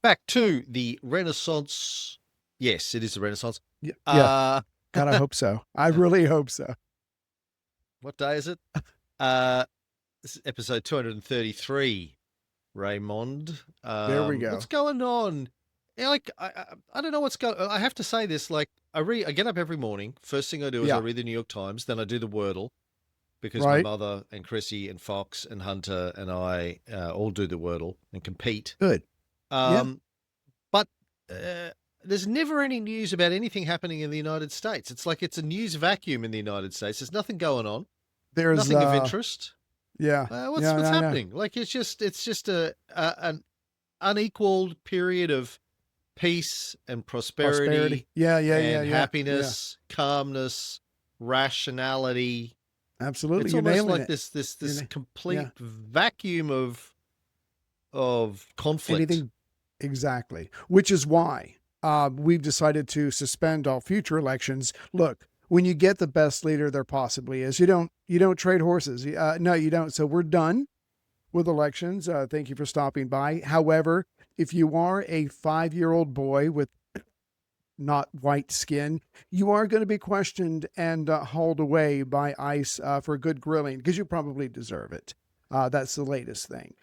Back to the Renaissance. Yes, it is the Renaissance. Yeah, yeah. Uh, God, I hope so. I really hope so. what day is it? Uh, this is episode 233, Raymond. There we What's go. going on? Yeah, like I don't know what's going. I have to say this. Like I get up every morning. First thing I do is I Yeah, read the New York Times. Then I do the Wordle because my right. mother and Chrissy and Fox and Hunter and I all do the Wordle and compete. Good. Yeah. Um, but there's never any news about anything happening in the United States. It's like it's a news vacuum in the United States. There's nothing going on, There's nothing of interest. yeah. What's Yeah, what's I know. happening? Like it's just an unequaled period of peace and Prosperity. prosperity Yeah, yeah, yeah, and yeah. Yeah. happiness, calmness, rationality. Absolutely. It's You're almost nailing like it. this Yeah. complete vacuum of conflict. Anything exactly. Which is why we've decided to suspend all future elections. Look, when you get the best leader there possibly is, you don't trade horses. No, you don't. So we're done with elections. Thank you for stopping by. However, if you are a 5-year-old boy with not white skin, you are going to be questioned and hauled away by ICE for good grilling because you probably deserve it. That's the latest thing.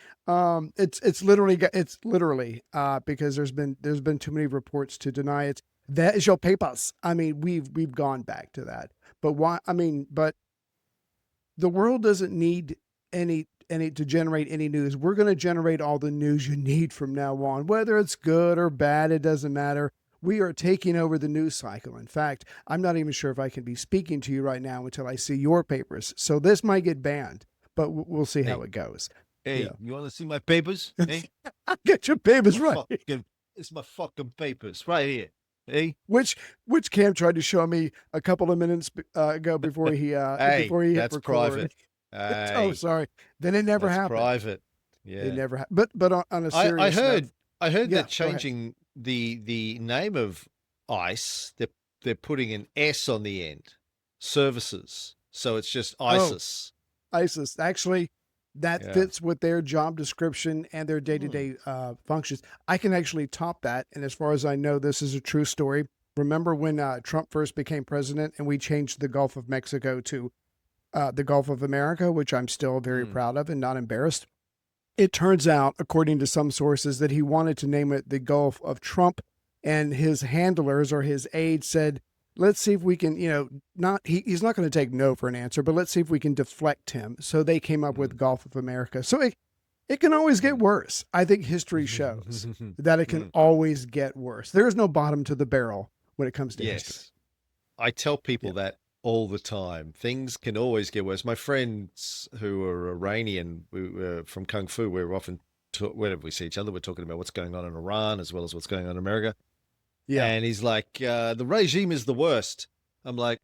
It's literally because there's been too many reports to deny it. That is your papers. I mean, we've gone back to that. But why? I mean, but the world doesn't need any to generate any news. We're going to generate all the news you need from now on, whether it's good or bad. It doesn't matter. We are taking over the news cycle. In fact, I'm not even sure if I can be speaking to you right now until I see your papers. So this might get banned, but we'll see how Hey, it goes. hey, Yeah. you want to see my papers? Hey, Get your papers right. it's my fucking papers right here. Hey, Which Cam tried to show me a couple of minutes ago hey, before he hit that's record. private. Oh, Hey, sorry. Then it never that's happened. private. It Yeah. never happened. But on a I, I serious note, heard I heard yeah, that go ahead. changing the name of ICE, they're putting an S on the end. Services. So it's just Oh, ISIS. ISIS. Actually, that Yeah. fits with their job description and their day to Hmm. day functions. I can actually top that. And as far as I know, this is a true story. Remember when Trump first became president and we changed the Gulf of Mexico to the Gulf of America, which I'm still very Hmm. proud of and not embarrassed? It turns out, according to some sources, that he wanted to name it the Gulf of Trump, and his handlers or his aides said, "Let's see if we can, not he's not going to take no for an answer, but let's see if we can deflect him." So they came up with Hmm. Gulf of America. So it can always get worse. I think history shows that it can Hmm. always get worse. There is no bottom to the barrel when it comes to history. Yes. I tell Yeah. people that all the time. Things can always get worse. My friends who are Iranian from Kung Fu, we're often, whenever we see each other, we're talking about what's going on in Iran as well as what's going on in America. Yeah. And he's like, the regime is the worst. I'm like, Yeah.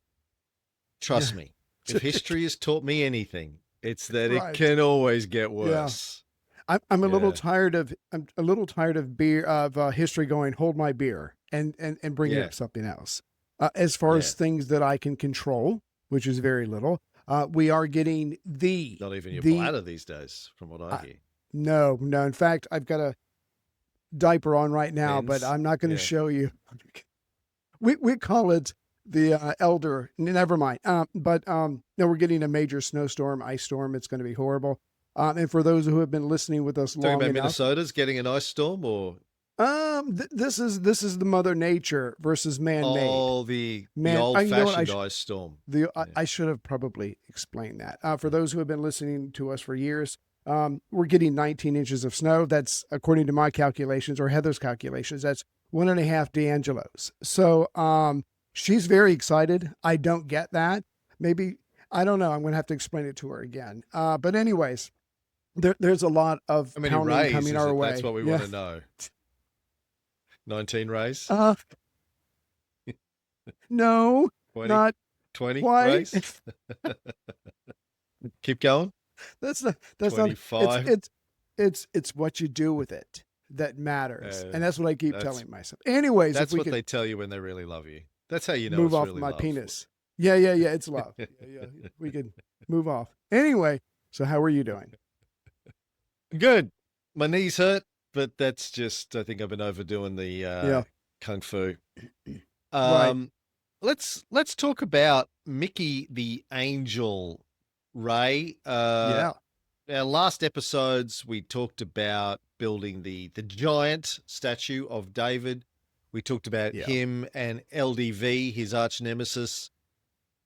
trust me, if history has taught me anything, it's that it Right. can always get Yeah. worse. I'm a little Yeah. tired of beer of history going hold my beer and bringing Yeah. up something else. As far Yeah. as things that I can control, which is very little, we are getting Not even your the bladder these days, from what I hear. no. In fact, I've got a diaper on right now, but Men's. I'm not going to Yeah. show you. We call it the elder. Never mind. No, we're getting a major snowstorm, ice storm. It's going to be horrible. And for those who have been listening with us Talking long about enough, Minnesota's getting an ice storm or this is the Mother Nature versus man-made. oh the Man, old you know what? fashioned ice storm. Yeah. I should have probably explained that. For those who have been listening to us for years, we're getting 19 inches of snow. That's according to my calculations or Heather's calculations. That's 1.5 D'Angelo's. So she's very excited. I don't get that. Maybe I don't know. I'm going to have to explain it to her again. But anyways, there's a lot of How many pounding rays coming is our it? That's way. what we want Yeah. to know. 19 rays? Uh, no, 20? not 20 quite. rays? Keep going. That's not it's 25. it's it's what you do with it that matters. Uh, And that's what I keep that's telling myself. Anyways, if that's we what could they tell you when they really love you. That's how you know move it's off really my love. penis. Yeah, it's love. Yeah. We could move off. Anyway, so how are you doing? Good. My knees hurt. but that's just, I think I've been overdoing the Yeah. kung fu. Right. Um, let's talk about Mickey the Angel, Ray. Yeah. Our last episodes, we talked about building the giant statue of David. We talked about Yeah. him and LDV, his arch nemesis,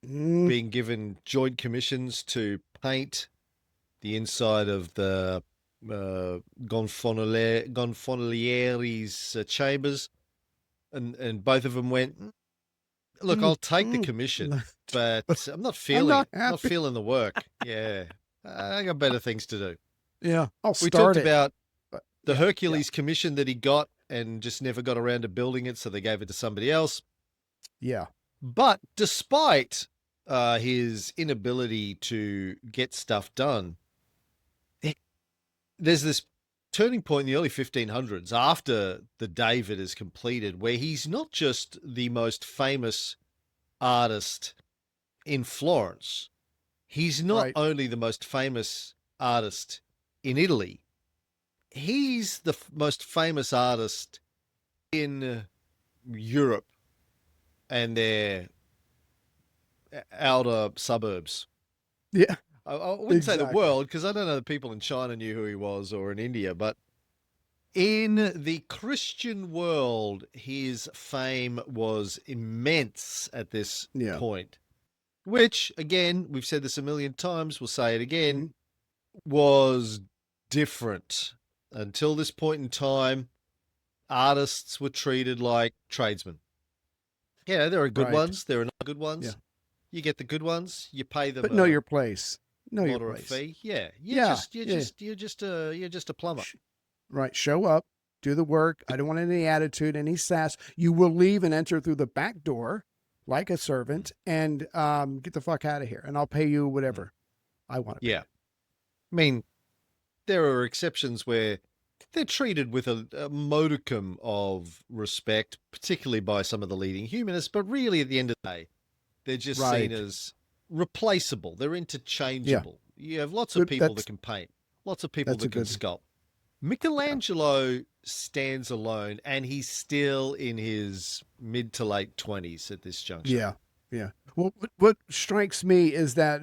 Mm, being given joint commissions to paint the inside of the Gonfalonieri's chambers, and both of them went, look, mm, I'll take the mm. commission, but I'm not I'm feeling not it. Not happy. feeling the work. Yeah, I got better things to do. Yeah. I'll We talked start it. about But the yeah. Yeah. Hercules commission that he got and just never got around to building it, so they gave it to somebody else. Yeah. But despite his inability to get stuff done, there's this turning point in the early 1500s after the David is completed where he's not just the most famous artist in Florence, he's not Right. only the most famous artist in Italy, he's the most famous artist in Europe and their outer suburbs. Yeah. I wouldn't say the Exactly. world because I don't know the people in China knew who he was or in India, but in the Christian world, his fame was immense at this Yeah. point, which, again, we've said this a million times, we'll say it again, Mhm. was different. Until this point in time, artists were treated like tradesmen. Yeah, there are good Right. ones, there are not good Yeah. ones. You get the good ones, you pay them But know a your place. Know your moderate place. fee. Yeah, Yeah. Yeah. you're just a plumber. Right. Show up, do the work. I don't want any attitude, any sass. You will leave and enter through the back door like a Mm, servant and get the fuck out of here. And I'll pay you mm. whatever I want to pay Yeah, you. I mean, there are exceptions where they're treated with a modicum of respect, particularly by some of the leading humanists, but really at the end of the day, they're just seen Right. as replaceable. They're Yeah. interchangeable. You have lots of Good. people that can paint, lots of people That's a that can good. sculpt. Yeah. Michelangelo stands alone and he's still in his mid to late 20s at this juncture. Yeah. Yeah. Well, what strikes me is that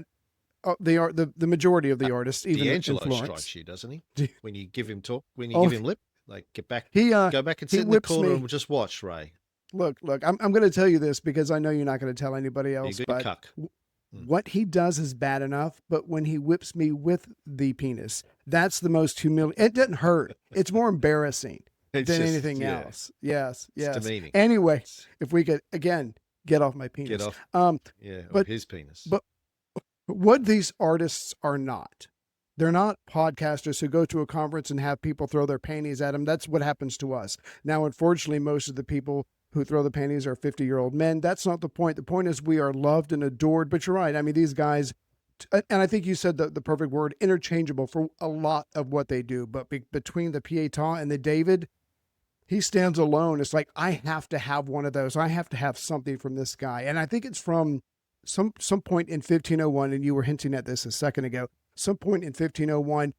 they are the majority of Uh, the artists, even in D'Angelo Florence. strikes you, doesn't he? When you give him talk, when you Oh, give him lip, like he go back and he sit in the whips corner me. and just watch, Ray. Look. I'm going to tell you this because I know you're not going to tell anybody Be a else. good But cuck. Mm. what he does is bad enough. But when he whips me with the penis, that's the most humiliating. It doesn't hurt. It's more embarrassing It's than just, anything yeah, else. Yes. it's Yes. demeaning. Anyway, It's, if we could again get off my get penis. off, yeah, of But his penis. but what these artists are not. They're not podcasters who go to a conference and have people throw their panties at them. That's what happens to us. Now, unfortunately, most of the people who throw the panties are 50-year-old men. That's not the point. The point is we are loved and adored. But you're right. I mean, these guys, and I think you said the perfect word, interchangeable for a lot of what they do. But between the Pietà and the David, he stands alone. It's like, I have to have one of those. I have to have something from this guy. And I think it's from some point in 1501, and you were hinting at this a second ago, some point in 1501,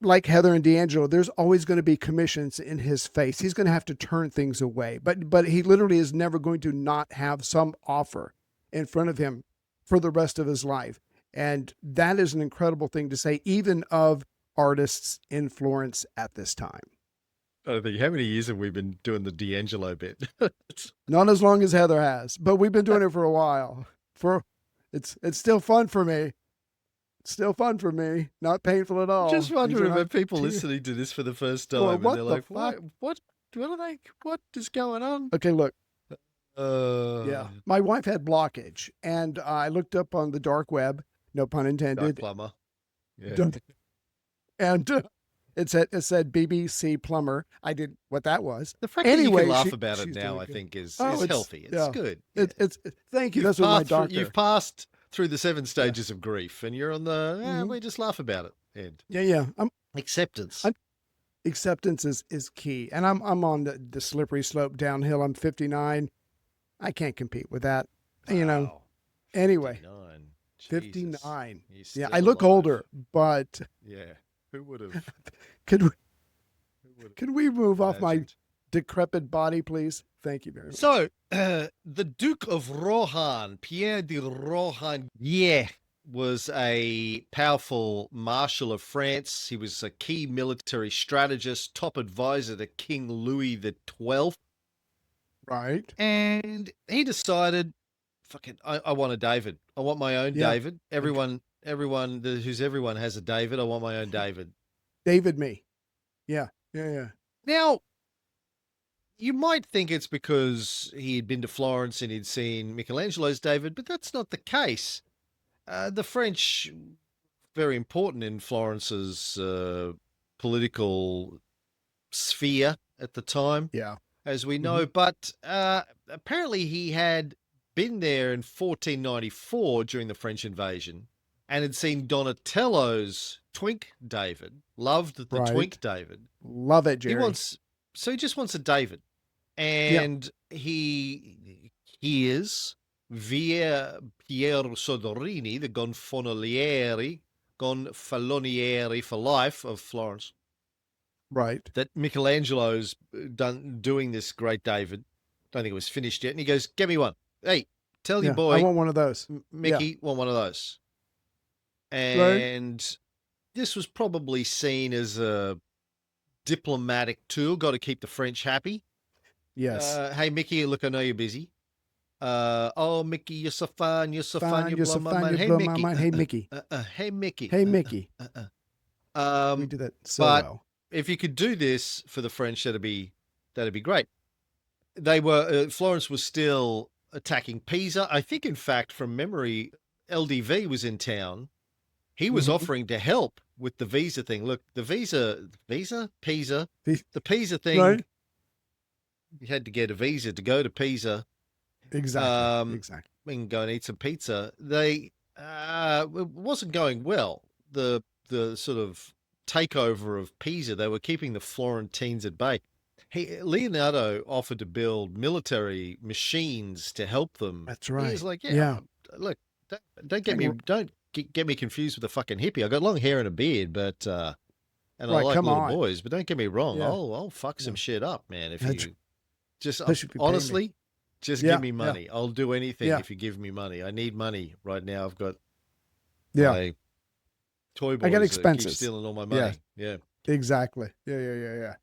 like Heather and D'Angelo, there's always going to be commissions in his face. He's going to have to turn things away, but he literally is never going to not have some offer in front of him for the rest of his life. And that is an incredible thing to say, even of artists in Florence at this time. I don't think, how many years have we been doing the D'Angelo bit? Not as long as Heather has, but we've been doing it for a while. For it's still fun for me. It's still fun for me. Not painful at all. Just These are wondering not about people listening to this for the first going, time and what they're the like, fuck? what are they, what is going on? Okay, look. Uh, Yeah. My wife had blockage, and I looked up on the dark web, no pun Dark intended. plumber. Yeah. And it said BBC plumber. I did what that was. The fact that you Anyway, can laugh about it she's now, doing I good. think, is Oh, it's healthy. It's yeah. good. Yeah. It's thank you. That's what my You've doctor. passed through the 7 Yeah. stages of grief, and you're on the. Mhm. We just laugh about it. And Yeah. acceptance. Acceptance is key, and I'm on the slippery slope downhill. I'm 59. I can't compete with that. You know. Wow. Anyway, 59. Jesus. 59. He's Yeah, still I look alive. older, but Yeah. Who would have? could we, Can we move off my Imagined. decrepit body, please? Thank you very much. So, the Duke of Rohan, Pierre de Rohan, was a powerful marshal of France. He was a key military strategist, top advisor to King Louis XII. Right. And he decided, fucking, I want a David. I want my own Yeah. David. Everyone who's everyone has a David. I want my own David. David me. Yeah. Yeah. Now, you might think it's because he had been to Florence and he'd seen Michelangelo's David, but that's not the case. The French, very important in Florence's political sphere at the time, Yeah. as we know, but apparently he had been there in 1494 during the French invasion and had seen Donatello's Twink David, loved the Right. Twink David. Love it, Jerry. He just wants a David. And he hears via Piero Soderini, the gonfaloniere for life of Florence, Right. that Michelangelo's doing this great David. Don't think it was finished yet. And he goes, "Get me one. Hey, tell your boy, I want one of those. Mickey, want one of those." And this was probably seen as a diplomatic tool. Got to keep the French happy. Yes. Hey, Mickey, look, I know you're busy. Oh, Mickey, you're so fun. You're so fun. You You're blow so my fun. mind. You Hey, blow Mickey. my mind. Hey, Mickey. Hey, Mickey. Hey, Mickey. We do that so but well. if you could do this for the French, that'd be great. They were Florence was still attacking Pisa. I think, in fact, from memory, LDV was in town. He was offering to help with the visa thing. Look, the Pisa, the Pisa thing. Right. You had to get a visa to go to Pisa. Exactly. Exactly. We can go and eat some pizza. It wasn't going well. The sort of takeover of Pisa, they were keeping the Florentines at bay. Leonardo offered to build military machines to help them. That's right. He was like, Yeah. look, don't get me confused with a fucking hippie. I got long hair and a beard, but and I like little boys, but don't get me wrong. Yeah. I'll fuck some shit up, man. If you just Especially if you pay me. honestly, just give me money. Yeah. I'll do anything Yeah. if you give me money. I need money right now. I've got Yeah. toy boys I got that expenses. keep stealing all my money. Yeah. Exactly. Yeah.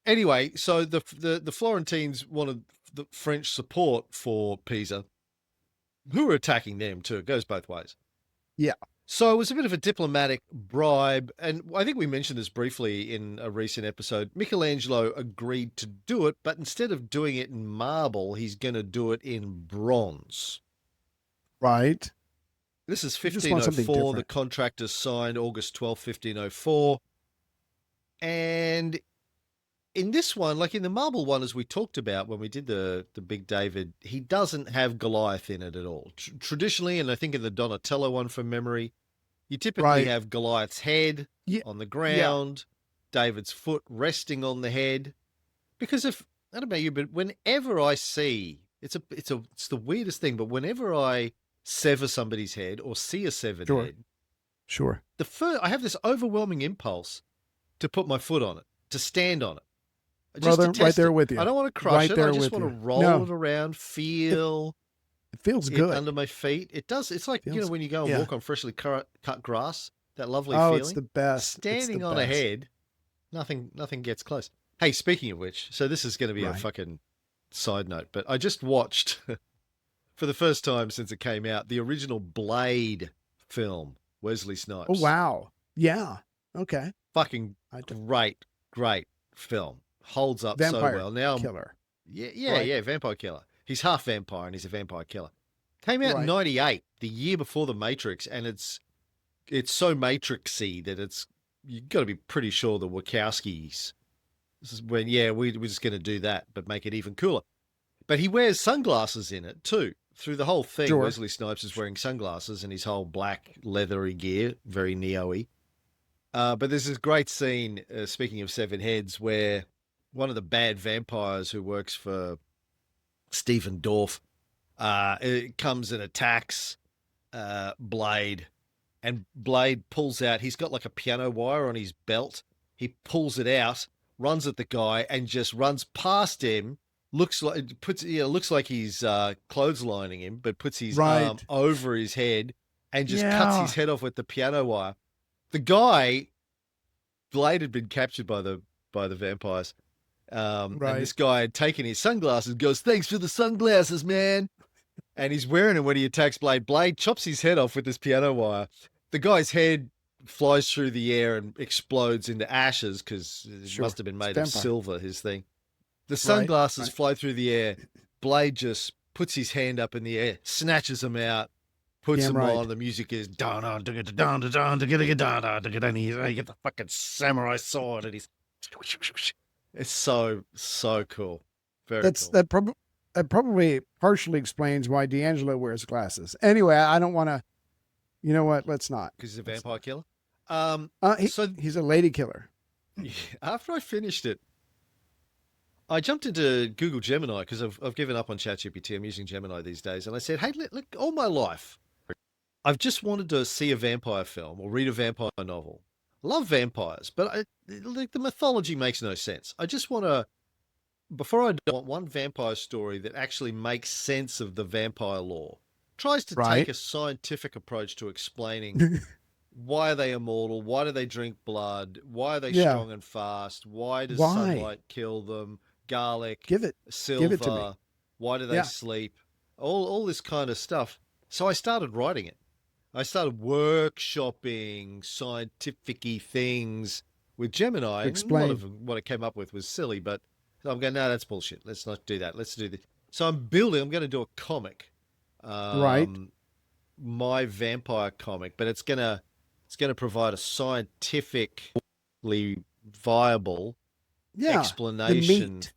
Anyway, so the Florentines wanted the French support for Pisa, who were attacking them too. It goes both ways. Yeah. So it was a bit of a diplomatic bribe, and I think we mentioned this briefly in a recent episode. Michelangelo agreed to do it, but instead of doing it in marble, he's going to do it in bronze. Right. This is You just want something 1504. The different. contractors signed August 12th, 1504. And in this one, like in the marble one, as we talked about when we did the Big David, he doesn't have Goliath in it at all. Traditionally, and I think in the Donatello one from memory, you typically have Goliath's head on the ground, David's foot resting on the head. Because I don't know about you, but whenever I see, it's the weirdest thing, but whenever I sever somebody's head or see a severed head, Sure. I have this overwhelming impulse to put my foot on it, to stand on it. Brother, right there with you. I don't want to crush it. I just want to roll No. it around, feel It feels it good. under my feet. It does. It's like, Feels- when you go and yeah. walk on freshly cut grass, that lovely Oh, feeling. it's the best. It's the Standing on a best. head, nothing gets close. Hey, speaking of which, so this is going to be a Right. fucking side note, but I just watched for the first time since it came out, the original Blade film, Wesley Snipes. Oh, wow. Yeah. Okay. Fucking I do. great film. Holds up Vampire so well. Now, killer. Yeah, vampire killer. He's half vampire and he's a vampire killer. Came out in Right. 98, the year before The Matrix, and it's so Matrixy that you've got to be pretty sure the Wachowskis. This is when, we're just going to do that, but make it even cooler. But he wears sunglasses in it too. Through the whole thing, Sure. Wesley Snipes is wearing sunglasses and his whole black leathery gear, very Neo-y. But there's this great scene, speaking of severed heads, where one of the bad vampires who works for Stephen Dorff comes and attacks Blade. And Blade pulls out, he's got like a piano wire on his belt. He pulls it out, runs at the guy and just runs past him. Looks like he's clotheslining him, but puts his arm Right. over his head and just cuts Yeah. his head off with the piano wire. The guy, Blade, had been captured by the vampires. And Right. this guy had taken his sunglasses and goes, "Thanks for the sunglasses, man." And he's wearing them when he attacks Blade. Blade chops his head off with this piano wire. The guy's head flies through the air and explodes into ashes because it Sure. must have been It's made of vampire. silver, his thing. The Right. sunglasses Right. fly through the air. Blade just puts his hand up in the air, snatches them out, puts Damn them right. on. The music is dun dun dun dun dun dun dun dun dun dun dun. You get the fucking samurai sword, and he's. It's so cool. Very That's cool. that probably partially explains why D'Angelo wears glasses. Anyway, I don't want to. You know what? Let's not. Because he's a Let's vampire killer. not. He's a lady killer. After I finished it, I jumped into Google Gemini because I've given up on ChatGPT. I'm using Gemini these days, and I said, "Hey, look, all my life, I've just wanted to see a vampire film or read a vampire novel. Love vampires, but like the mythology makes no sense. I just want to, before I want one vampire story that actually makes sense of the vampire lore, tries to take Right. a scientific approach to explaining why are they immortal, why do they drink blood, why are they Yeah. strong and fast, why does Why? sunlight kill them, garlic, Give it to me. silver, why do they Yeah. sleep, all this kind of stuff." So I started writing it. I started workshopping scientific-y things with Gemini. And a lot Explain. of what it came up with was silly, but I'm going, no, that's bullshit. Let's not do that. Let's do this. So I'm going to do a comic, Right. my vampire comic, but it's going to provide a scientifically viable Yeah. The explanation meat. for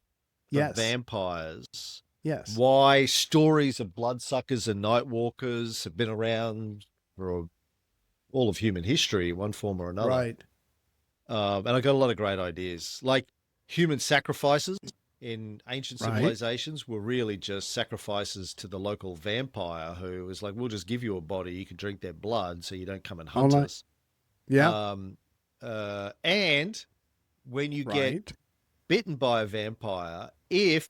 Yes. vampires. Yes. Why stories of bloodsuckers and nightwalkers have been around for all of human history in one form or another. Right. And I got a lot of great ideas. Like human sacrifices in ancient Right. civilizations were really just sacrifices to the local vampire who was like, "We'll just give you a body. You can drink their blood so you don't come and hunt All right. us." Yeah. And when you get Right. bitten by a vampire, if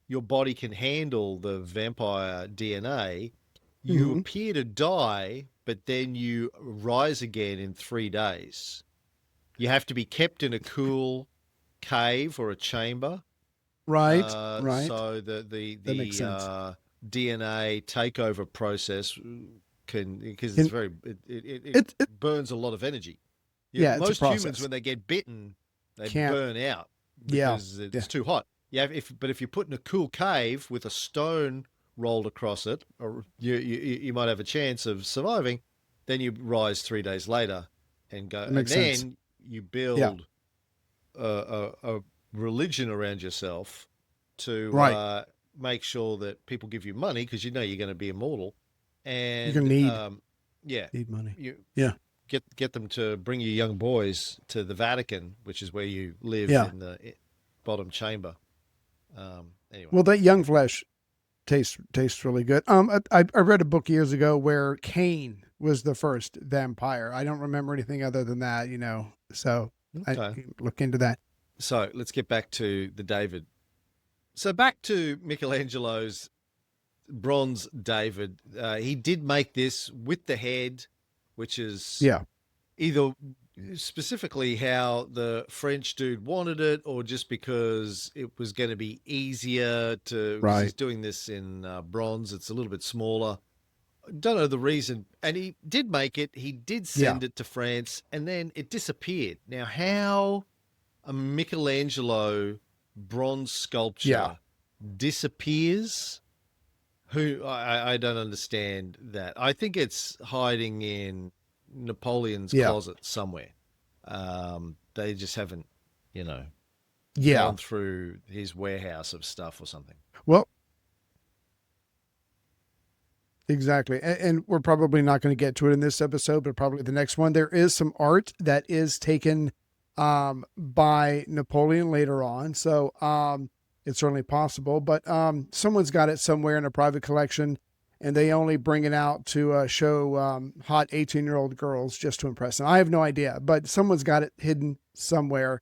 your body can handle the vampire DNA, you Mhm. appear to die, but then you rise again in 3 days. You have to be kept in a cool cave or a chamber. Right. Right. So That makes sense. DNA takeover process because Can- it's very it It burns a lot of energy. Yeah, it's a Most humans process. when they get bitten, they Can't- burn out Yeah, because it's yeah. too hot. Yeah, but if you're put in a cool cave with a stone rolled across it, or you might have a chance of surviving. Then you rise 3 days later and go, That and makes then sense. you build a religion around yourself to Right. make sure that people give you money because you know you're going to be immortal, and You're gonna need money. you Yeah. get them to bring you young boys to the Vatican, which is where you live Yeah. in the bottom chamber. Anyway, Well, that young flesh tastes really good. I read a book years ago where Cain was the first vampire. I don't remember anything other than that, So I okay. look into that. So let's get back to the David. So back to Michelangelo's bronze David. He did make this with the head, which is Yeah. either specifically how the French dude wanted it, or just because it was going to be easier to. Because he's Right. doing this in bronze, it's a little bit smaller. Don't know the reason. And he did make it. He did send it to France, and then it disappeared. Now, how a Michelangelo bronze sculpture disappears? I don't understand that. I think it's hiding in Napoleon's closet somewhere. They just haven't, gone through his warehouse of stuff or something. Well, exactly. And we're probably not going to get to it in this episode, but probably the next one. There is some art that is taken by Napoleon later on. So it's certainly possible, but someone's got it somewhere in a private collection, and they only bring it out to show hot 18-year-old girls just to impress them. I have no idea, but someone's got it hidden somewhere.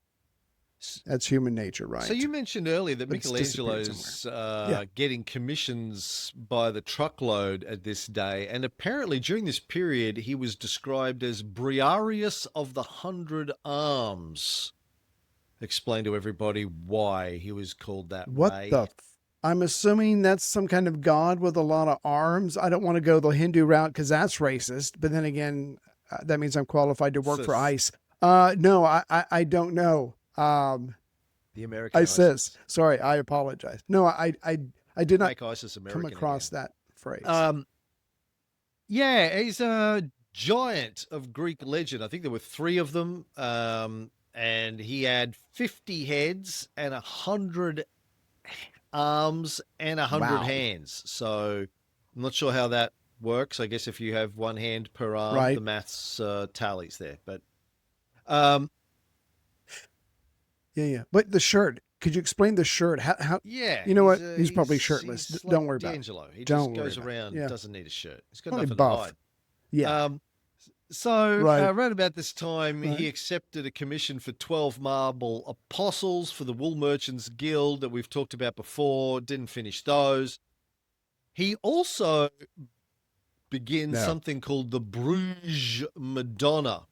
That's human nature, So right? you mentioned earlier that But it's disappeared somewhere. Michelangelo's Yeah. getting commissions by the truckload at this day, and apparently during this period he was described as Briarius of the 100 Arms. Explain to everybody why he was called that, What Ray. the? I'm assuming that's some kind of god with a lot of arms. I don't want to go the Hindu route because that's racist. But then again, that means I'm qualified to work for Sis, ICE. No, I don't know. the American ISIS. ISIS. Sorry, I apologize. No, I did not Make ISIS come American across again. that phrase. Um, yeah, he's a giant of Greek legend. I think there were three of them. And he had 50 heads and 100 arms and 100 Wow. hands. So I'm not sure how that works. I guess if you have one hand per arm, the Right. maths tallies there. But um, Yeah, yeah. But the shirt. Could you explain the shirt? How yeah, you know he's what? He's probably shirtless. he's like Don't worry about it. D'Angelo. He just Don't worry goes about it. around, Yeah. doesn't need a shirt. He's got Probably nothing to buff. hide. Yeah. Um, so Right. around about this time, Right. he accepted a commission for 12 marble apostles for the Wool Merchants Guild that we've talked about before. Didn't finish those. He also begins No. something called the Bruge Madonna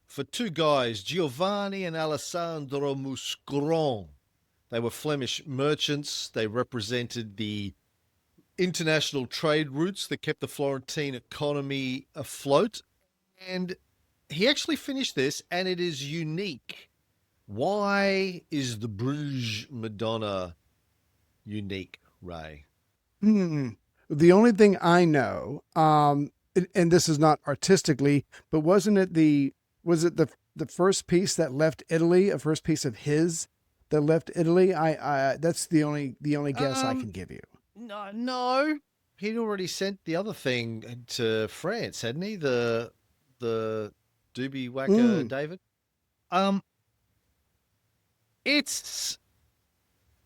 for two guys, Giovanni and Alessandro Muscron. They were Flemish merchants. They represented the international trade routes that kept the Florentine economy afloat. And he actually finished this, and it is unique. Why is the Bruges Madonna unique, Ray? The only thing I know, and this is not artistically, but was it the first piece that left Italy, a first piece of his that left Italy? I that's the only guess I can give you. No. He'd already sent the other thing to France, hadn't he? The Doobie Wacker Mm, David. Um, it's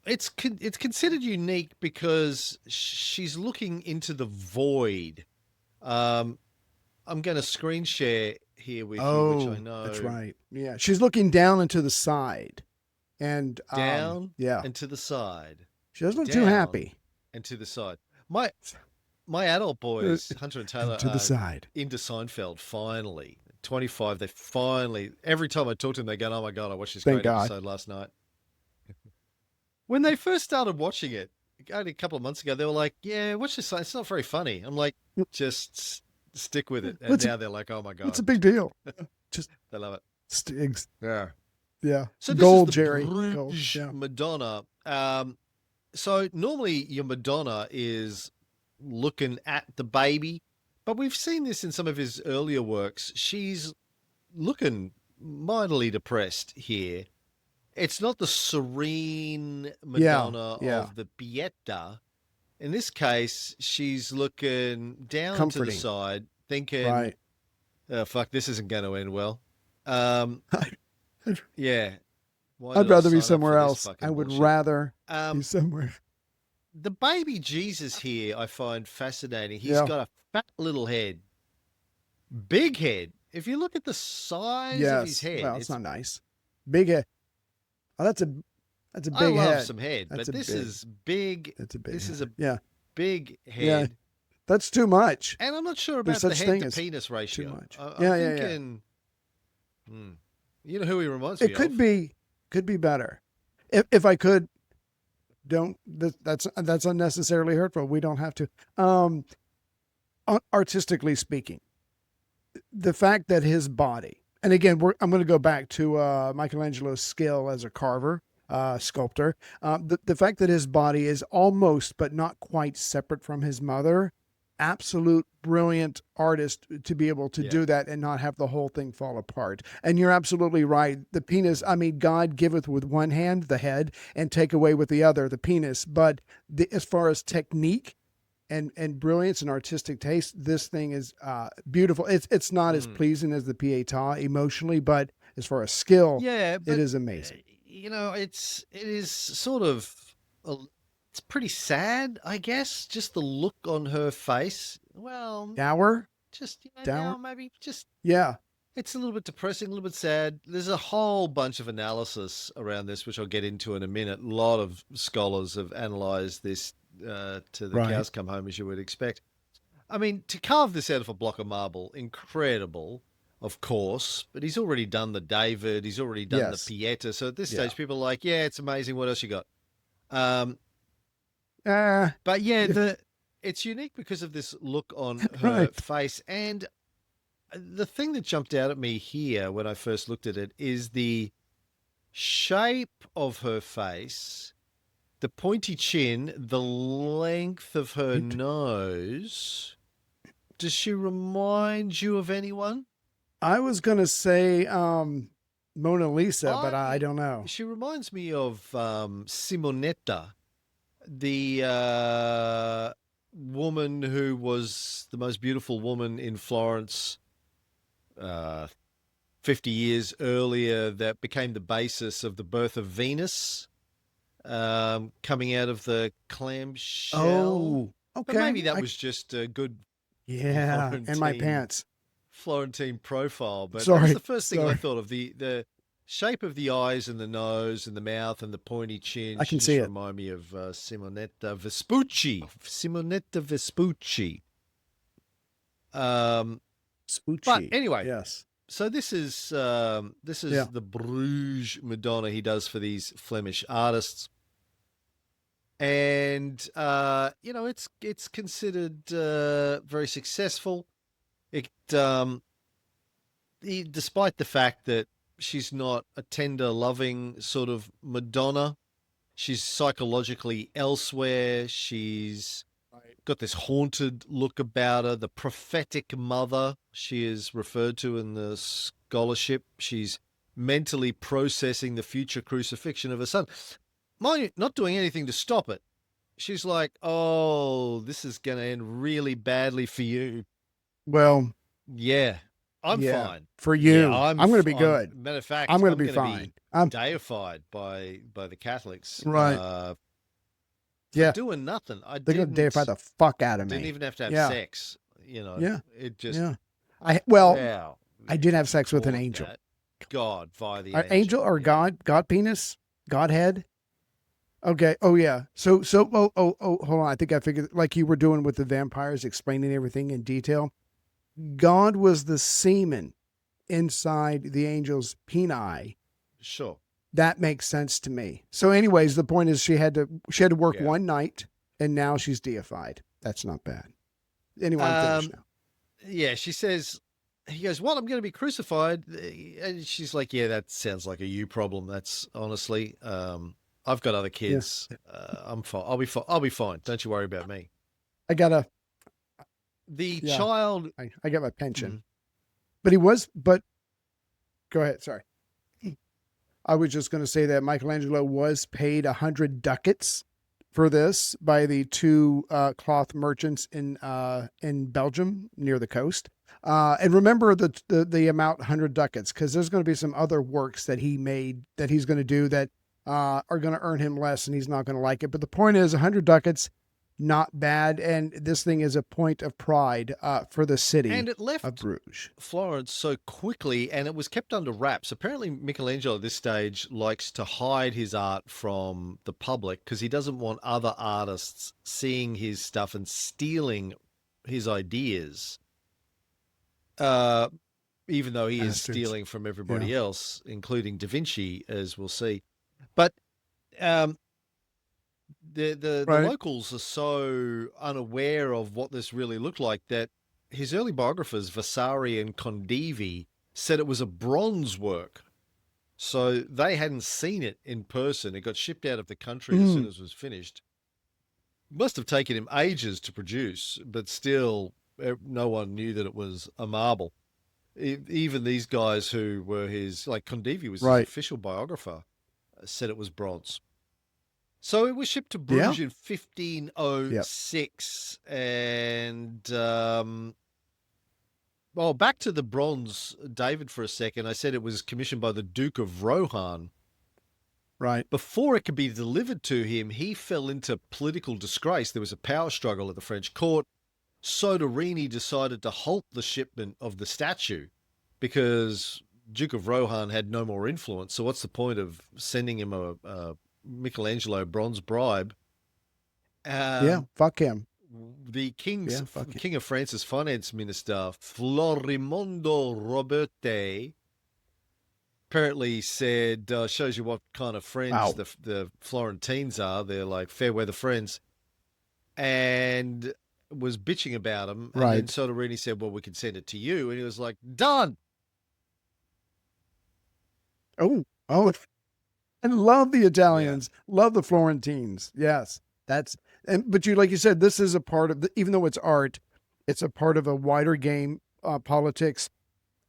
it's considered unique because she's looking into the void. Um, I'm going to screen share here with you, which I oh, that's know right. Yeah, she's looking down and to the side, and down yeah, and to the side, she doesn't look too down happy. and to the side. My adult boys, Hunter and Taylor, And to the are side. into Seinfeld finally. 25, they finally, every time I talk to them, they go, "Oh my God, I watched this Thank great God. episode last night." When they first started watching it, only a couple of months ago, they were like, "Yeah, watch this. It's not very funny." I'm like, just stick with it. And What's now they're like, "Oh my what's a God." big deal? Just They love it. Stigs. Yeah. Yeah. So this is Gold, the Jerry. Gold. Bruges Yeah. Madonna. So normally your Madonna is looking at the baby, but we've seen this in some of his earlier works. She's looking mightily depressed here. It's not the serene Yeah. Madonna Yeah. of the Pieta. In this case, she's looking down to the Comforting. side, thinking, Right. oh, fuck, this isn't going to end well. Um, yeah. Why I'd did I rather be sign up for somewhere this else. I fucking would bullshit? rather be Um, somewhere. the baby Jesus here, I find fascinating. He's Yeah. got a fat little head, big head. If you look at the size of his Yes. head, Well, it's it's not nice. Big head. Oh, that's a I big love head. some head, That's but a this big. is big. That's a big This is head. a Yeah. big Yeah. head, That's too much. and I'm not sure There's about the such head thing to as penis too ratio. much. I'm Yeah. Yeah. Yeah. thinking, you know who he reminds me It could of? be better. If I could, don't. That's unnecessarily hurtful. We don't have to. Artistically speaking, the fact that his body, and again, I'm going to go back to Michelangelo's skill as a carver, sculptor. The fact that his body is almost, but not quite separate from his mother, absolute brilliant artist to be able to Yeah. do that and not have the whole thing fall apart. And you're absolutely right. The penis, I mean, God giveth with one hand the head and take away with the other the penis. But as far as technique, and brilliance and artistic taste, this thing is beautiful. It's not as pleasing as the Pietà emotionally, but as far as skill, Yeah, it but is amazing. it is sort of it's pretty sad, I guess. Just the look on her face. Well, Dower, just dower, now maybe just yeah, It's a little bit depressing, a little bit sad. There's a whole bunch of analysis around this, which I'll get into in a minute. A lot of scholars have analysed this to the Right. cows come home, as you would expect. I mean, to carve this out of a block of marble, incredible, of course, but he's already done the David, he's already done the Yes. Pieta. So at this Yeah. stage, people are like, yeah, it's amazing. What else you got? Um, Uh, but yeah, it's unique because of this look on her right. face. And the thing that jumped out at me here when I first looked at it is the shape of her face, the pointy chin, the length of her Right. nose. Does she remind you of anyone? I was gonna say Mona Lisa, but I I don't know. She reminds me of Simonetta, the woman who was the most beautiful woman in Florence uh, 50 years earlier, that became the basis of the birth of Venus, coming out of the clamshell. Oh, But okay. maybe that was just a good Yeah, and my Florentine pants. Florentine profile. But that was Sorry, the first thing I sorry. thought of. The shape of the eyes and the nose and the mouth and the pointy chin. I She can see just it. remind me of Simonetta Vespucci. Simonetta Vespucci. But Spoochie. anyway, Yes. so this Yeah. is the Bruge Madonna he does for these Flemish artists, and it's considered very successful. It despite the fact that she's not a tender, loving sort of Madonna, she's psychologically elsewhere. She's Right. got this haunted look about her. The prophetic mother, she is referred to in the scholarship. She's mentally processing the future crucifixion of her son. Mind you, not doing anything to stop it. She's like, oh, this is going to end really badly for you. Well, Yeah, I'm yeah. fine. For Yeah, you, I'm gonna be I'm good. matter of I'm fact, gonna I'm be going to fine. be deified by the Catholics Right. for Yeah. doing nothing. They're gonna deify the fuck out of Didn't me. even have to have Yeah. sex. Yeah. It just, Yeah. Well, wow, I did have sex with an bought angel. that. God via the Angel angel. or Yeah. God penis, Godhead. Okay. Oh yeah. So hold on. I think I figured like you were doing with the vampires, explaining everything in detail. God was the semen inside the angel's peni. Sure. That makes sense to me. So, anyways, the point is she had to work Yeah. one night, and now she's deified. That's not bad. Anyway, I'm finished Um, now. yeah, she says, he goes, well, I'm going to be crucified. And she's like, yeah, that sounds like a you problem. That's honestly, I've got other Yeah, kids. I'm fine. I'll be fine. I'll be fine. Don't you worry about me. I gotta. The Yeah, child, I got my pension, Mhm. but he was. But go ahead. Sorry, I was just going to say that Michelangelo was paid 100 ducats for this by the two cloth merchants in Belgium near the coast. And remember the amount 100 ducats, because there's going to be some other works that he made that he's going to do that are going to earn him less, and he's not going to like it. But the point is, 100 ducats, not bad, and this thing is a point of pride for the city and it of left Bruges. Florence so quickly, and it was kept under wraps. Apparently, Michelangelo at this stage likes to hide his art from the public because he doesn't want other artists seeing his stuff and stealing his ideas. Uh, Even though he is Bastards. stealing from Yeah. everybody else, including Da Vinci, as we'll see. But um, the Right. locals are so unaware of what this really looked like that his early biographers, Vasari and Condivi, said it was a bronze work. So they hadn't seen it in person. It got shipped out of the country as soon Mm, as it was finished. Must have taken him ages to produce, but still, no one knew that it was a marble. Even these guys who were his, like Condivi was his right. official biographer, said it was bronze. So it was shipped to Yeah. Bruges in Yep. 1506. And, well, back to the bronze, David, for a second. I said it was commissioned by the Duke of Rohan. Right. Before it could be delivered to him, he fell into political disgrace. There was a power struggle at the French court. Soderini decided to halt the shipment of the statue because Duke of Rohan had no more influence. So what's the point of sending him a Michelangelo bronze bribe? Yeah, Um, fuck him. the Yeah, fuck him. King of France's finance minister, Florimondo Robertet, apparently said, shows you what kind of friends Wow. the Florentines are. They're like fair weather friends, and was bitching about him. And then Right. Soderini said, well, we can send it to you. And he was like, done. Oh, oh, and love the Yeah. Italians, love the Florentines. Yes, that's but you like you said, this is a part of even though it's art, it's a part of a wider game, politics,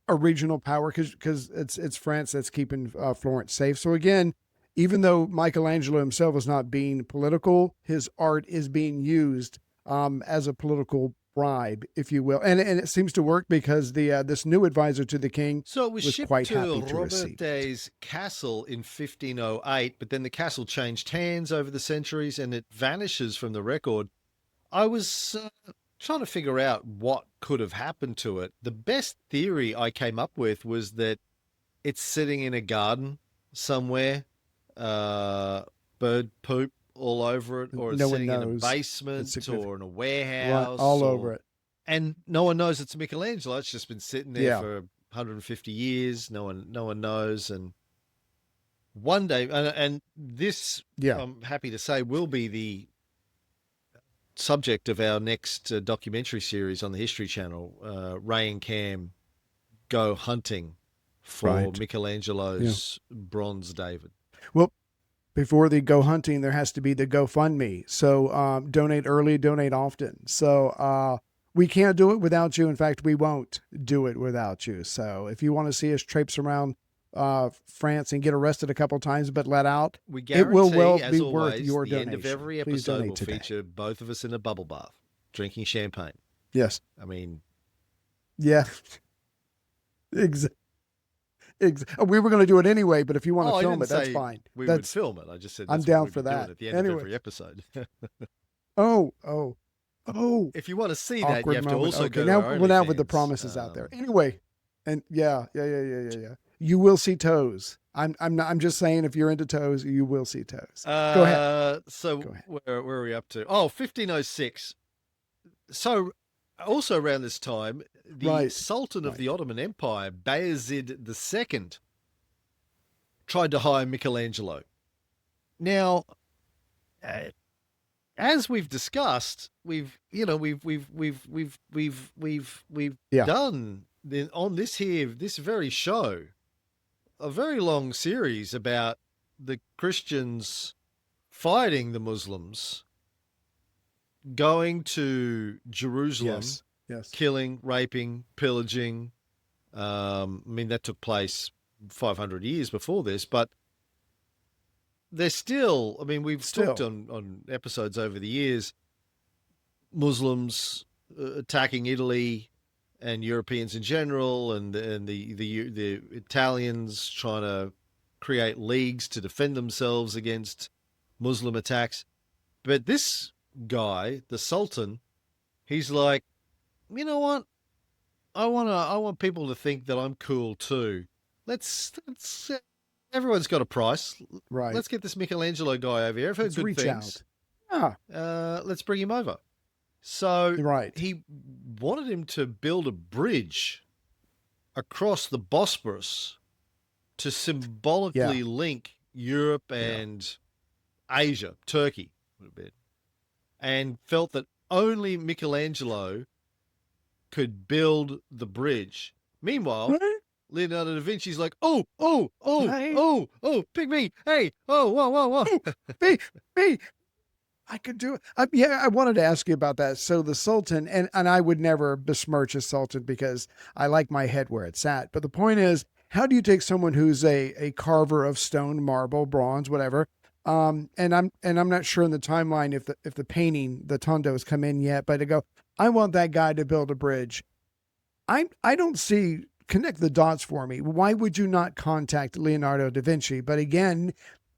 a regional power because it's France that's keeping Florence safe. So again, even though Michelangelo himself is not being political, his art is being used as a political bribe, if you will, and it seems to work because the this new advisor to the king So it was was shipped quite to happy to receive it. Robertet's castle in 1508, but then the castle changed hands over the centuries and it vanishes from the record. I was trying to figure out what could have happened to it. The best theory I came up with was that it's sitting in a garden somewhere, uh, bird poop all over it, or it's No one sitting in a knows. It's basement significant. or in a Right, warehouse, all or over it. and no one knows it's Michelangelo. It's just been sitting there Yeah, for 150 years. No one knows. And one day, and this, yeah. I'm happy to say, will be the subject of our next documentary series on the History Channel. Ray and Cam go hunting for Right. Yeah. Michelangelo's bronze David. Well, before they go hunting, there has to be the GoFundMe. So donate early, donate often. So we can't do it without you. In fact, we won't do it without you. So if you want to see us traipse around France and get arrested a couple times but let out, We it will guarantee, well as be worth always, your the end of donation. every Please episode donate will today. feature both of us in a bubble bath drinking champagne. Yes. I mean, Yeah. Exactly. We were going to do it anyway, but if you want oh, to I film didn't it, that's say fine. we would That's film it. I just said I'm that's what down we'd for be doing that. at the end of Anyway. every episode. Oh, If you want to see that, you awkward have to moment. also Okay, go to our now with the OnlyFans. promises out there. Anyway, and yeah. You will see toes. I'm just saying, if you're into toes, you will see toes. Go ahead. So Go ahead. where are we up to? Oh, 1506. So also around this time, the Right. Sultan of Right. the Ottoman Empire, Bayezid II, tried to hire Michelangelo. Now, uh, as we've discussed, we've Yeah. done on this very show a very long series about the Christians fighting the Muslims, going to Jerusalem, Yes. Yes. killing, raping, pillaging. I mean, that took place 500 years before this, but they're still, I mean, we've talked Still. on episodes over the years, Muslims attacking Italy and Europeans in general, and the Italians trying to create leagues to defend themselves against Muslim attacks. But this guy, the Sultan, he's like, you know what? I want people to think that I'm cool too. Let's everyone's got a price. Right. Let's get this Michelangelo guy over here. I've heard Let's good reach things. out. Let's bring him over. So Right. he wanted him to build a bridge across the Bosporus to symbolically link Europe and Asia, Turkey, a bit, and felt that only Michelangelo could build the bridge. Meanwhile, Right. Leonardo da Vinci's like, oh, Hey. pick me. Hey, whoa. Me. I could do it. Yeah, I wanted to ask you about that. So the Sultan, and I would never besmirch a Sultan because I like my head where it's at. But the point is, how do you take someone who's a carver of stone, marble, bronze, whatever? And I'm not sure in the timeline if the painting, the tondos come in yet, but to go, I want that guy to build a bridge. I don't see, connect the dots for me. Why would you not contact Leonardo da Vinci? But again,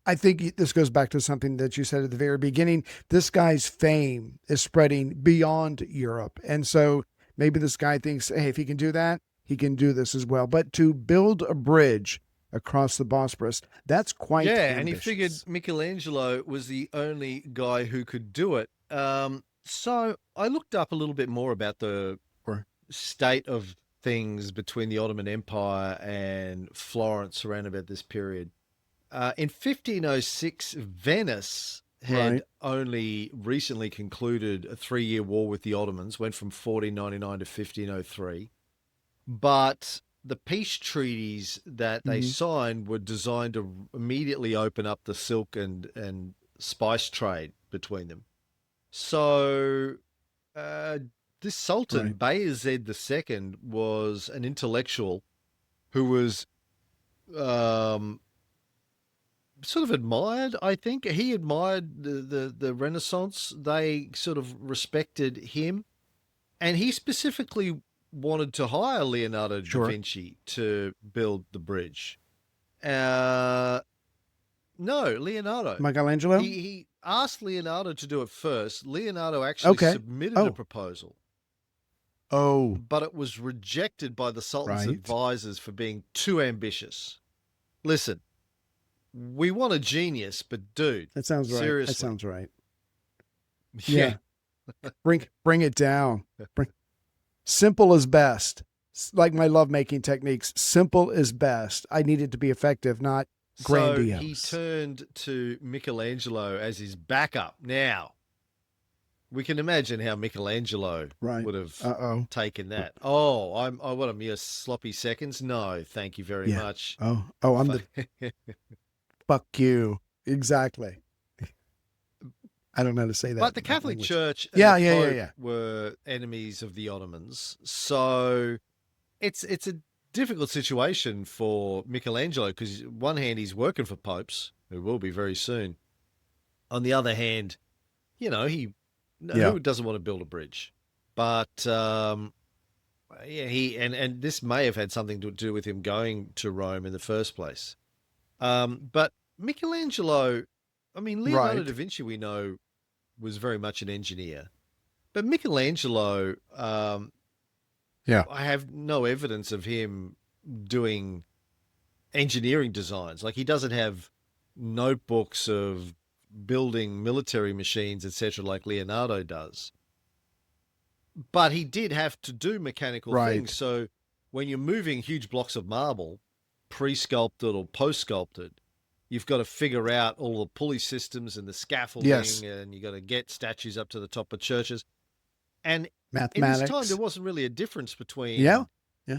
I think this goes back to something that you said at the very beginning. This guy's fame is spreading beyond Europe. And so maybe this guy thinks, hey, if he can do that, he can do this as well. But to build a bridge across the Bosporus, that's quite Yeah, and he figured ambitious. Michelangelo was the only guy who could do it. So I looked up a little bit more about the Or- state of things between the Ottoman Empire and Florence around about this period. In 1506, Venice had Right. only recently concluded a 3-year war with the Ottomans, went from 1499 to 1503. But the peace treaties that they Mhm. signed were designed to immediately open up the silk and spice trade between them. So uh, this Sultan, Right. Bayezid II, was an intellectual who was um, sort of admired, I think. He admired the Renaissance. They sort of respected him. And he specifically wanted to hire Leonardo da Sure. Vinci to build the bridge. Uh, no, Leonardo. Michelangelo? He asked Leonardo to do it first. Leonardo actually Okay. submitted a Oh. proposal, Oh, but it was rejected by the Sultan's right. advisors for being too ambitious. Listen, we want a genius, but dude, That sounds right. That seriously. sounds right. Yeah. Yeah. Bring it down. Bring, simple is best. Like my lovemaking techniques, simple is best. I need it to be effective, not So he grandiose. turned to Michelangelo as his backup. Now, we can imagine how Michelangelo Right. would have Uh-oh. taken that. Oh, I want a mere sloppy seconds. No, thank you very Yeah. much. Oh, I'm the fuck you. Exactly. I don't know how to say that But the in that Catholic language. Church and the Yeah, yeah, yeah, Pope yeah. were enemies of the Ottomans, so it's a difficult situation for Michelangelo because one hand he's working for popes, who will be very soon. On the other hand, he Yeah. who doesn't want to build a bridge? But yeah, and this may have had something to do with him going to Rome in the first place. But Michelangelo, I mean, Leonardo Right. da Vinci, we know, was very much an engineer. But Michelangelo, Yeah. I have no evidence of him doing engineering designs. Like he doesn't have notebooks of building military machines, etc., like Leonardo does. But he did have to do mechanical things. Right. So when you're moving huge blocks of marble, pre-sculpted or post-sculpted, you've got to figure out all the pulley systems and the Yes. scaffolding, and you got to get statues up to the top of churches. And in this time, there Mathematics. wasn't really a difference Yeah. between Yeah.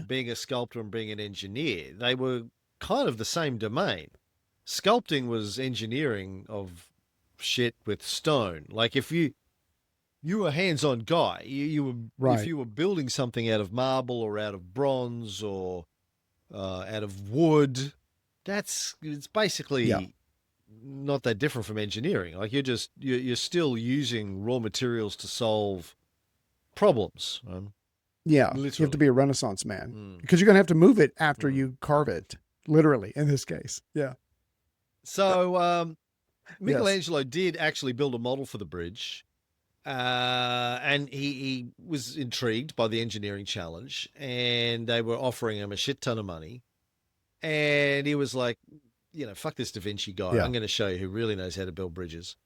being a sculptor and being an engineer. They were kind of the same domain. Sculpting was engineering of shit with stone. Like if you were a hands-on guy, you were if Right. you were building something out of marble or out of bronze or out of wood, it's Yeah. basically not that different from engineering. Like you're still using raw materials to solve problems, Yeah. You have to literally. be a Renaissance man Mm, because you're going to have to move it after mm. you carve it, literally, in this case. Yeah. So Yes. Michelangelo did actually build a model for the bridge, and he was intrigued by the engineering challenge, and they were offering him a shit ton of money, and he was like, fuck this Da Vinci guy. Yeah. I'm going to show you who really knows how to build bridges.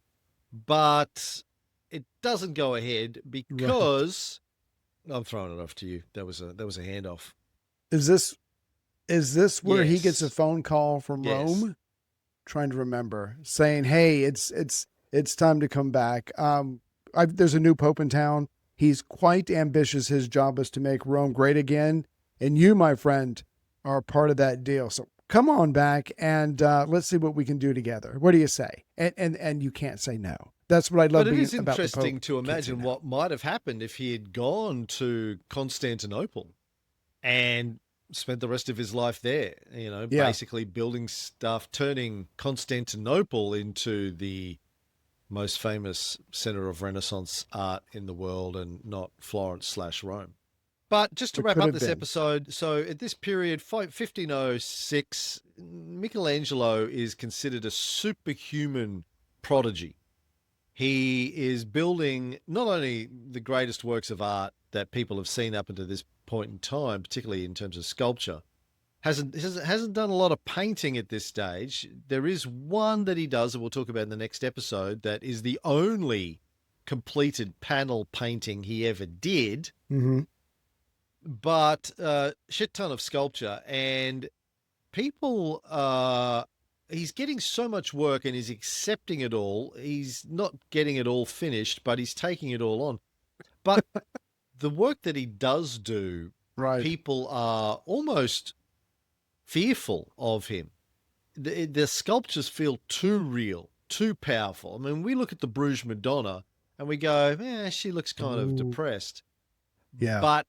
But it doesn't go ahead Right. because I'm throwing it off to you. That was a handoff. Is this where he gets a Yes, phone call from yes. Rome? Trying to remember, saying, "Hey, it's time to come back." There's a new pope in town. He's quite ambitious. His job is to make Rome great again, and you, my friend, are part of that deal. So come on back and let's see what we can do together. What do you say? And you can't say no. That's what I But love it being is about the interesting pope. to Can't say imagine no. what might have happened if he had gone to Constantinople and spent the rest of his life there, Yeah. basically building stuff, turning Constantinople into the most famous center of Renaissance art in the world and not Florence/Rome. But just to It wrap could up have this been. episode, so at this period, 1506, Michelangelo is considered a superhuman prodigy. He is building not only the greatest works of art that people have seen up until this point in time, particularly in terms of sculpture. Hasn't done a lot of painting at this stage. There is one that he does that we'll talk about in the next episode that is the only completed panel painting he ever did. Mm-hmm. But shit ton of sculpture, and people he's getting so much work and he's accepting it all. He's not getting it all finished, but he's taking it all on. But the work that he does do, Right. people are almost fearful of him. The sculptures feel too real, too powerful. I mean, we look at the Bruge Madonna and we go, "Yeah, she looks kind of depressed." Yeah. But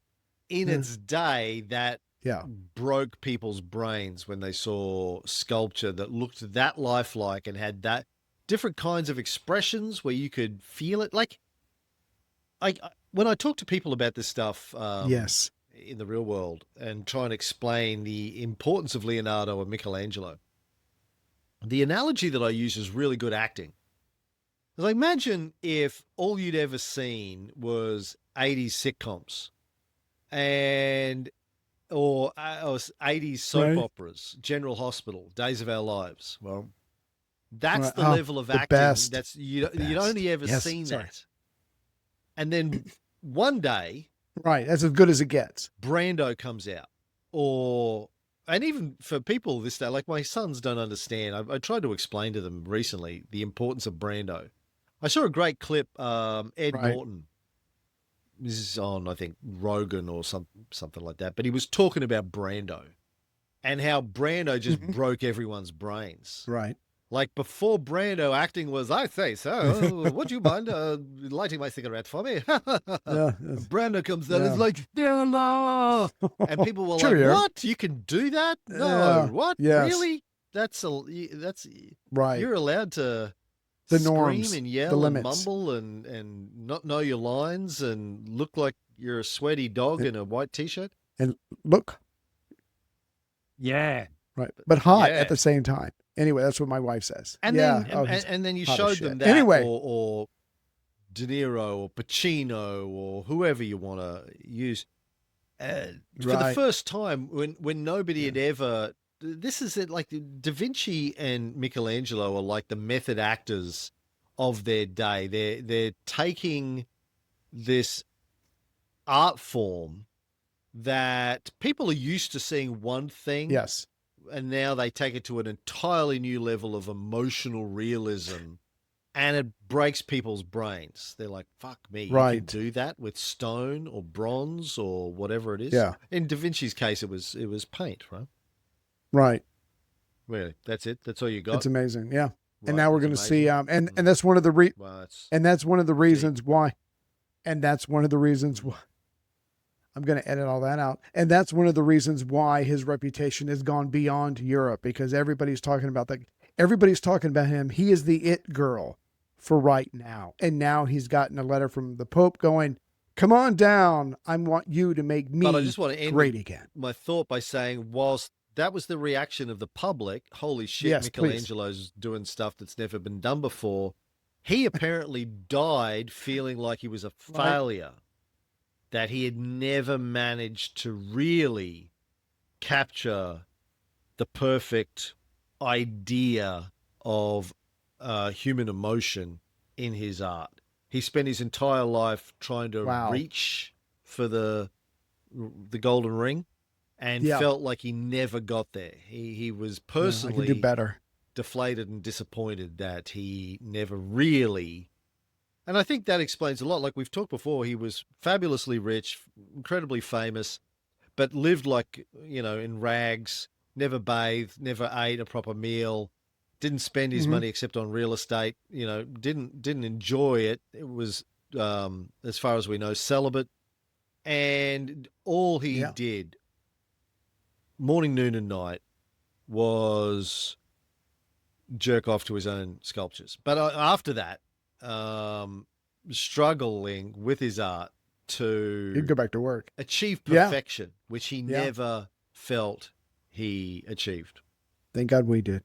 in its day, that Yeah. broke people's brains when they saw sculpture that looked that lifelike and had that different kinds of expressions where you could feel it. Like, when I talk to people about this stuff, Yes. in the real world and try and explain the importance of Leonardo and Michelangelo, the analogy that I use is really good acting. Because imagine if all you'd ever seen was 80s sitcoms and or 80s soap operas, General Hospital, Days of Our Lives. Well, that's the level of acting. Best. That's you'd only ever seen that. And then one day, right, that's as good as it gets. Brando comes out, and even for people this day, like my sons don't understand. I tried to explain to them recently the importance of Brando. I saw a great clip, Ed Norton. This is on, I think, Rogan or something like that. But he was talking about Brando and how Brando just broke everyone's brains. Right. Like before Brando, acting was, I say so. Would you mind lighting my cigarette for me? Brando comes out, it's like, no. And people were like, what? You can do that? No. What? Yes. Really? That's right. You're allowed to the scream norms, and yell and mumble and not know your lines and look like you're a sweaty dog in a white t-shirt. And look. Yeah. Right. But hot at the same time. Anyway, that's what my wife says. And then and then you showed them that or De Niro or Pacino or whoever you want to use. For the first time when nobody had ever, this is it, like Da Vinci and Michelangelo are like the method actors of their day. They're taking this art form that people are used to seeing one thing. Yes. And now they take it to an entirely new level of emotional realism, and it breaks people's brains. They're like, fuck me, you can do that with stone or bronze or whatever it is. Yeah. In Da Vinci's case, it was paint, right? Right. Really? That's it? That's all you got? It's amazing. Yeah. Right. And now we're going to see, and that's one of the and that's one of the reasons why, and that's one of the reasons why, I'm going to edit all that out. And that's one of the reasons why his reputation has gone beyond Europe, because everybody's talking about that. Everybody's talking about him. He is the it girl for right now. And now he's gotten a letter from the Pope going, come on down. I want you to make me but I just want to end great again. My thought by saying, whilst that was the reaction of the public, holy shit, yes, Michelangelo's doing stuff that's never been done before. He apparently died feeling like he was a failure. That he had never managed to really capture the perfect idea of human emotion in his art. He spent his entire life trying to reach for the golden ring and felt like he never got there. He was personally do better. Deflated and disappointed that he never really... And I think that explains a lot. Like we've talked before, he was fabulously rich, incredibly famous, but lived like, in rags, never bathed, never ate a proper meal, didn't spend his money except on real estate, didn't enjoy it. It was, as far as we know, celibate. And all he did, morning, noon, and night, was jerk off to his own sculptures. But after that, struggling with his art to he'd go back to work, achieve perfection, which he never felt he achieved. Thank God we did.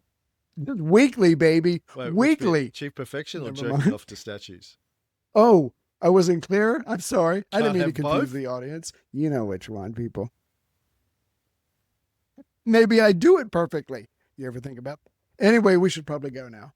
Weekly, baby. Weekly. Achieve perfection or jerking off to statues? Oh, I wasn't clear. I'm sorry. I didn't Can't mean to have confuse both. the audience. You know which one, people. Maybe I do it perfectly. You ever think about? Anyway, we should probably go now.